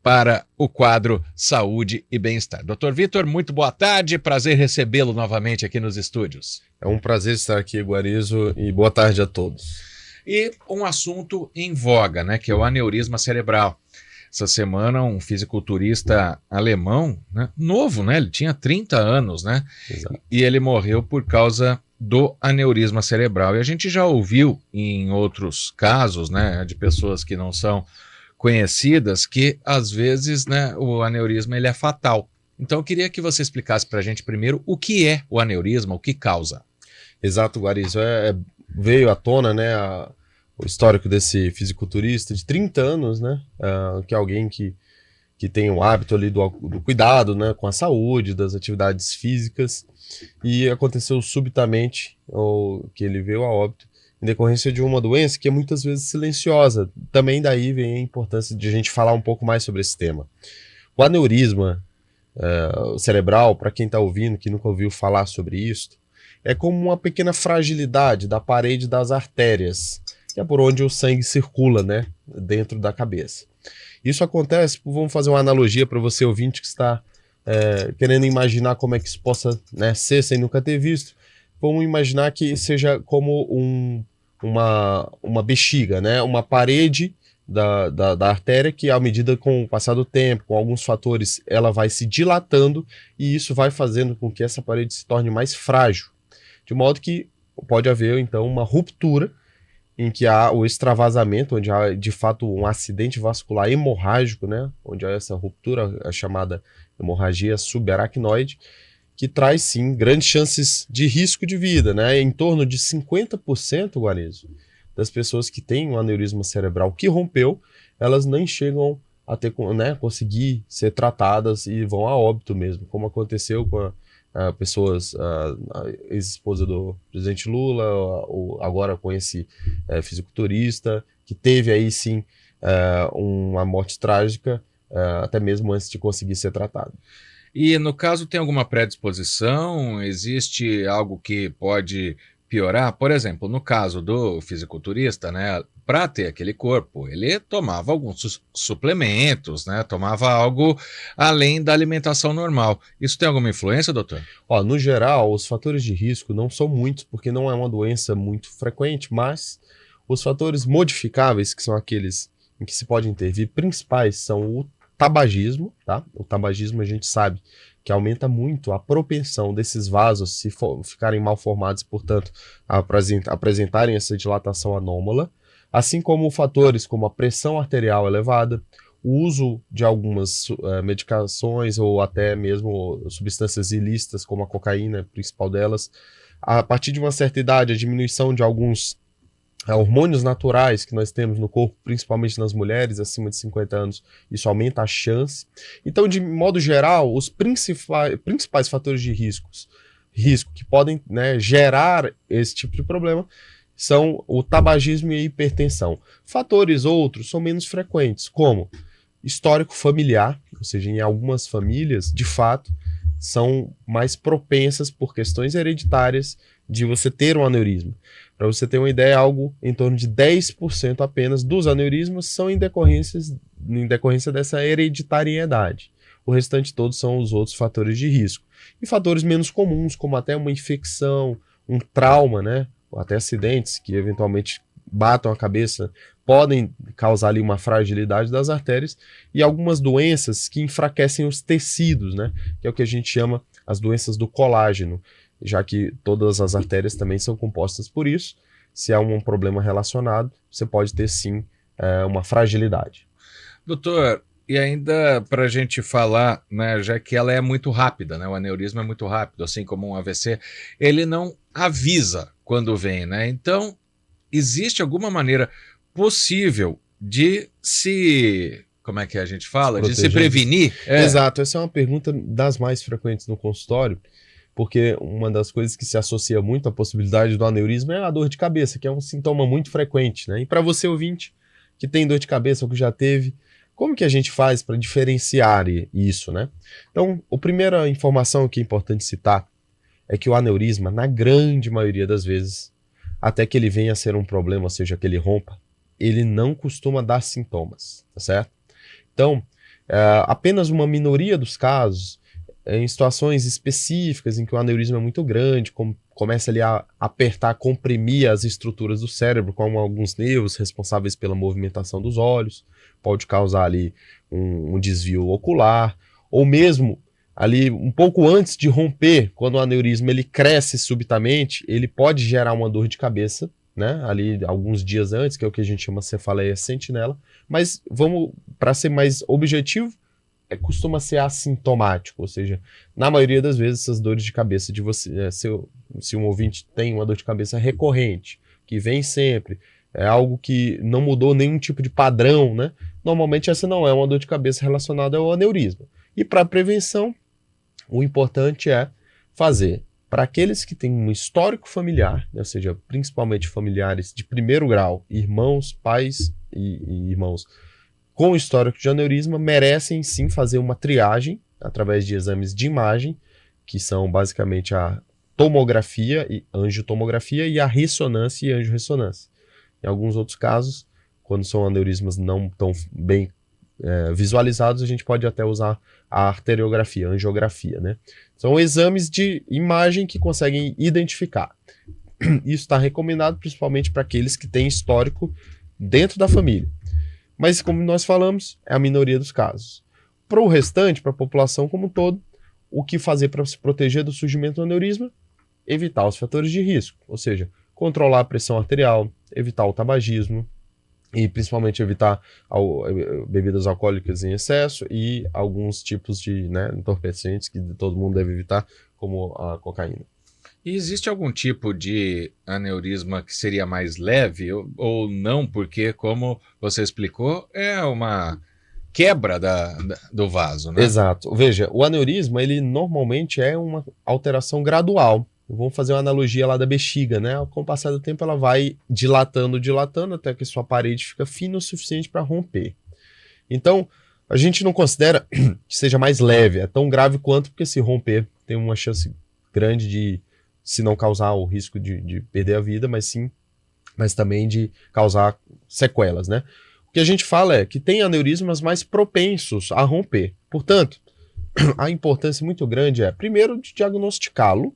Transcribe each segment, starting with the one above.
para o quadro Saúde e Bem-Estar. Dr. Vitor, muito boa tarde, prazer recebê-lo novamente aqui nos estúdios. É um prazer estar aqui, Guarizo, e boa tarde a todos. E um assunto em voga, né, que é o aneurisma cerebral. Essa semana um fisiculturista alemão, né, novo, né, ele tinha 30 anos, né, Exato. E ele morreu por causa do aneurisma cerebral. E a gente já ouviu em outros casos, né, de pessoas que não são conhecidas, que às vezes, né, o aneurisma ele é fatal. Então eu queria que você explicasse para a gente primeiro o que é o aneurisma, o que causa. Exato, Guarizo. Veio à tona, né, o histórico desse fisiculturista de 30 anos, né, que é alguém que tem o hábito ali do cuidado, né, com a saúde, das atividades físicas, e aconteceu subitamente que ele veio a óbito em decorrência de uma doença que é muitas vezes silenciosa. Também daí vem a importância de a gente falar um pouco mais sobre esse tema. O aneurisma cerebral, para quem está ouvindo, que nunca ouviu falar sobre isso, é como uma pequena fragilidade da parede das artérias, que é por onde o sangue circula, né, dentro da cabeça. Isso acontece, vamos fazer uma analogia para você ouvinte que está querendo imaginar como é que isso possa, né, ser sem nunca ter visto. Vamos imaginar que seja como uma bexiga, né, uma parede da artéria que, à medida com o passar do tempo, com alguns fatores, ela vai se dilatando e isso vai fazendo com que essa parede se torne mais frágil. De modo que pode haver, então, uma ruptura em que há o extravasamento, onde há, de fato, um acidente vascular hemorrágico, né? Onde há essa ruptura, a chamada hemorragia subaracnoide, que traz, sim, grandes chances de risco de vida, né? Em torno de 50%, Guarizo, das pessoas que têm um aneurisma cerebral que rompeu, elas nem chegam a ter, né, conseguir ser tratadas e vão a óbito mesmo, como aconteceu com pessoas, a ex-esposa do presidente Lula, agora com esse fisiculturista, que teve aí sim uma morte trágica, até mesmo antes de conseguir ser tratado. E no caso tem alguma predisposição? Existe algo que pode piorar? Por exemplo, no caso do fisiculturista, né, para ter aquele corpo, ele tomava alguns suplementos, né, tomava algo além da alimentação normal. Isso tem alguma influência, doutor? No geral, os fatores de risco não são muitos, porque não é uma doença muito frequente, mas os fatores modificáveis, que são aqueles em que se pode intervir, principais são o tabagismo, tá? O tabagismo a gente sabe que aumenta muito a propensão desses vasos se ficarem mal formados, portanto, apresentarem essa dilatação anômala, assim como fatores como a pressão arterial elevada, o uso de algumas medicações ou até mesmo substâncias ilícitas, como a cocaína, principal delas. A partir de uma certa idade, a diminuição de alguns hormônios naturais que nós temos no corpo, principalmente nas mulheres acima de 50 anos, isso aumenta a chance. Então, de modo geral, os principais fatores de risco que podem, né, gerar esse tipo de problema são o tabagismo e a hipertensão. Fatores outros são menos frequentes, como histórico familiar, ou seja, em algumas famílias, de fato, são mais propensas por questões hereditárias de você ter um aneurisma. Para você ter uma ideia, algo em torno de 10% apenas dos aneurismas são em decorrência dessa hereditariedade. O restante todos são os outros fatores de risco. E fatores menos comuns, como até uma infecção, um trauma, né? Ou até acidentes que eventualmente batam a cabeça, podem causar ali uma fragilidade das artérias, e algumas doenças que enfraquecem os tecidos, né? Que é o que a gente chama as doenças do colágeno, já que todas as artérias também são compostas por isso. Se há um problema relacionado, você pode ter sim uma fragilidade. Doutor, e ainda para a gente falar, né, já que ela é muito rápida, né, o aneurisma é muito rápido, assim como um AVC, ele não avisa quando vem, né? Então, existe alguma maneira possível de se... Como é que a gente fala? De se prevenir? Exato, essa é uma pergunta das mais frequentes no consultório, porque uma das coisas que se associa muito à possibilidade do aneurisma é a dor de cabeça, que é um sintoma muito frequente, né? E para você, ouvinte, que tem dor de cabeça ou que já teve, como que a gente faz para diferenciar isso, né? Então, a primeira informação que é importante citar é que o aneurisma, na grande maioria das vezes, até que ele venha a ser um problema, ou seja, que ele rompa, ele não costuma dar sintomas, tá certo? Então, Apenas uma minoria dos casos, em situações específicas em que o aneurisma é muito grande, começa ali a apertar, comprimir as estruturas do cérebro, como alguns nervos responsáveis pela movimentação dos olhos, pode causar ali um desvio ocular, ou mesmo ali um pouco antes de romper, quando o aneurisma ele cresce subitamente, ele pode gerar uma dor de cabeça, né? Ali alguns dias antes, que é o que a gente chama cefaleia sentinela, mas vamos, para ser mais objetivo, costuma ser assintomático, ou seja, na maioria das vezes essas dores de cabeça de você, se um ouvinte tem uma dor de cabeça recorrente, que vem sempre, é algo que não mudou nenhum tipo de padrão, né? Normalmente essa não é uma dor de cabeça relacionada ao aneurisma. E para prevenção, o importante é fazer para aqueles que têm um histórico familiar, né, ou seja, principalmente familiares de primeiro grau, irmãos, pais e irmãos com histórico de aneurisma, merecem sim fazer uma triagem através de exames de imagem, que são basicamente a tomografia e angiotomografia e a ressonância e angiorressonância. Em alguns outros casos, quando são aneurismas não tão bem visualizados, a gente pode até usar a arteriografia, a angiografia, né? São exames de imagem que conseguem identificar. Isso está recomendado principalmente para aqueles que têm histórico dentro da família. Mas, como nós falamos, é a minoria dos casos. Para o restante, para a população como um todo, o que fazer para se proteger do surgimento do aneurisma? Evitar os fatores de risco, ou seja, controlar a pressão arterial, evitar o tabagismo, e principalmente evitar bebidas alcoólicas em excesso e alguns tipos de entorpecentes que todo mundo deve evitar, como a cocaína. E existe algum tipo de aneurisma que seria mais leve ou não? Porque, como você explicou, é uma quebra do vaso, né? Exato. Veja, o aneurisma, ele normalmente é uma alteração gradual. Vamos fazer uma analogia lá da bexiga, né? Com o passar do tempo, ela vai dilatando, até que sua parede fica fina o suficiente para romper. Então, a gente não considera que seja mais leve, é tão grave quanto, porque se romper, tem uma chance grande de, se não causar o risco de perder a vida, mas também de causar sequelas, né? O que a gente fala é que tem aneurismas mais propensos a romper. Portanto, a importância muito grande é, primeiro, de diagnosticá-lo,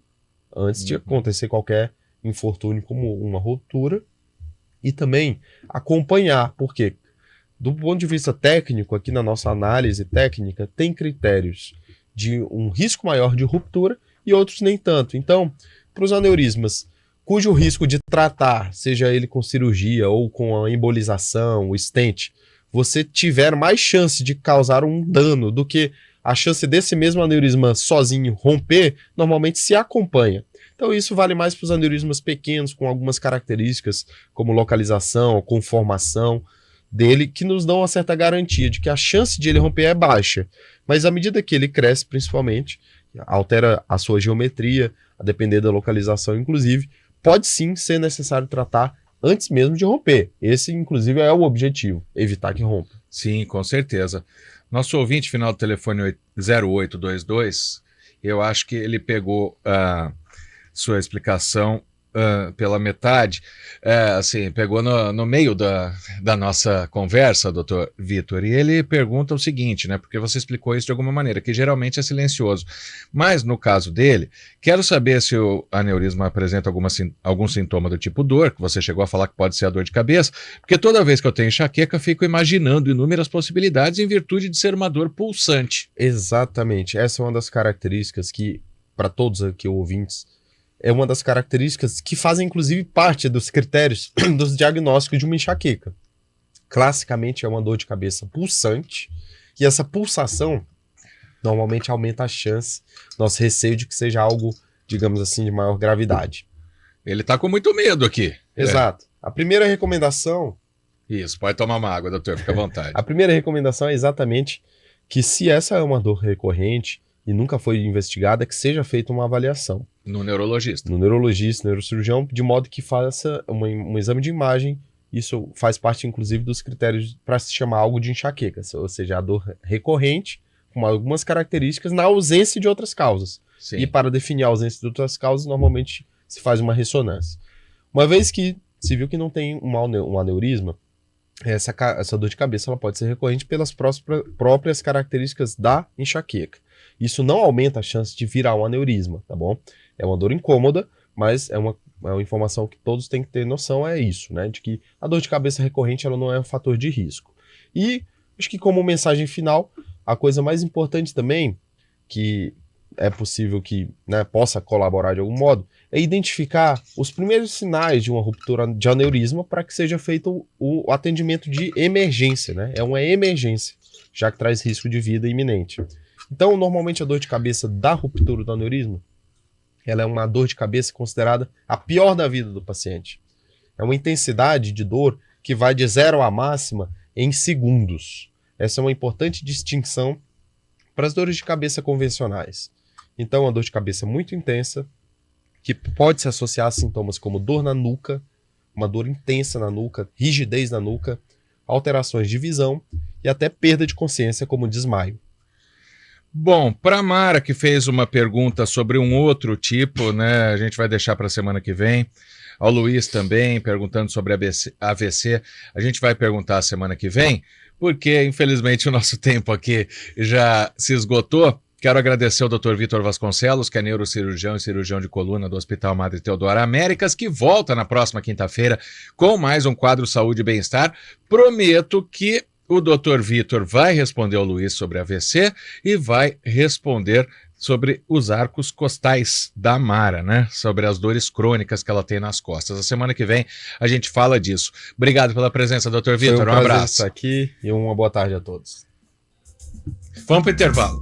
antes de acontecer qualquer infortúnio como uma ruptura, e também acompanhar, porque do ponto de vista técnico, aqui na nossa análise técnica, tem critérios de um risco maior de ruptura e outros nem tanto. Então, para os aneurismas cujo risco de tratar, seja ele com cirurgia ou com a embolização, o stent, você tiver mais chance de causar um dano do que a chance desse mesmo aneurisma sozinho romper, normalmente se acompanha. Então isso vale mais para os aneurismas pequenos, com algumas características, como localização, conformação dele, que nos dão uma certa garantia de que a chance de ele romper é baixa. Mas à medida que ele cresce, principalmente, altera a sua geometria, a depender da localização, inclusive, pode sim ser necessário tratar antes mesmo de romper. Esse, inclusive, é o objetivo, evitar que rompa. Sim, com certeza. Nosso ouvinte, final do telefone 0822, eu acho que ele pegou a sua explicação pela metade, assim, pegou no meio da nossa conversa, doutor Vitor, e ele pergunta o seguinte, né, porque você explicou isso de alguma maneira, que geralmente é silencioso, mas no caso dele, quero saber se o aneurisma apresenta algum sintoma do tipo dor, que você chegou a falar que pode ser a dor de cabeça, porque toda vez que eu tenho enxaqueca, fico imaginando inúmeras possibilidades em virtude de ser uma dor pulsante. Exatamente, essa é uma das características que, para todos aqui ouvintes, é uma das características que fazem, inclusive, parte dos critérios dos diagnósticos de uma enxaqueca. Classicamente é uma dor de cabeça pulsante, e essa pulsação normalmente aumenta a chance, nosso receio de que seja algo, digamos assim, de maior gravidade. Ele tá com muito medo aqui. Exato. A primeira recomendação... Isso, pode tomar uma água, doutor, fica à vontade. A primeira recomendação é exatamente que, se essa é uma dor recorrente e nunca foi investigada, que seja feita uma avaliação. No neurologista. No neurologista, neurocirurgião, de modo que faça um exame de imagem. Isso faz parte, inclusive, dos critérios para se chamar algo de enxaqueca, ou seja, a dor recorrente, com algumas características, na ausência de outras causas. Sim. E para definir a ausência de outras causas, normalmente se faz uma ressonância. Uma vez que se viu que não tem um aneurisma, essa dor de cabeça ela pode ser recorrente pelas próprias características da enxaqueca. Isso não aumenta a chance de virar um aneurisma, tá bom? É uma dor incômoda, mas é uma informação que todos têm que ter noção, é isso, né? De que a dor de cabeça recorrente ela não é um fator de risco. E acho que como mensagem final, a coisa mais importante também, que é possível que, né, possa colaborar de algum modo, é identificar os primeiros sinais de uma ruptura de aneurisma para que seja feito o atendimento de emergência, né? É uma emergência, já que traz risco de vida iminente. Então, normalmente a dor de cabeça da ruptura do aneurisma, ela é uma dor de cabeça considerada a pior da vida do paciente. É uma intensidade de dor que vai de 0 à máxima em segundos. Essa é uma importante distinção para as dores de cabeça convencionais. Então, uma dor de cabeça muito intensa, que pode se associar a sintomas como dor na nuca, uma dor intensa na nuca, rigidez na nuca, alterações de visão e até perda de consciência, como desmaio. Bom, para Mara, que fez uma pergunta sobre um outro tipo, né? A gente vai deixar para a semana que vem. Ao Luiz também, perguntando sobre AVC. A gente vai perguntar a semana que vem, porque infelizmente o nosso tempo aqui já se esgotou. Quero agradecer ao Dr. Vitor Vasconcelos, que é neurocirurgião e cirurgião de coluna do Hospital Madre Teodora Américas, que volta na próxima quinta-feira com mais um quadro Saúde e Bem-Estar. Prometo que o Dr. Vitor vai responder ao Luiz sobre AVC e vai responder sobre os arcos costais da Mara, né? Sobre as dores crônicas que ela tem nas costas. A semana que vem a gente fala disso. Obrigado pela presença, Dr. Vitor. Um abraço. Estar aqui e uma boa tarde a todos. Vamos para o intervalo.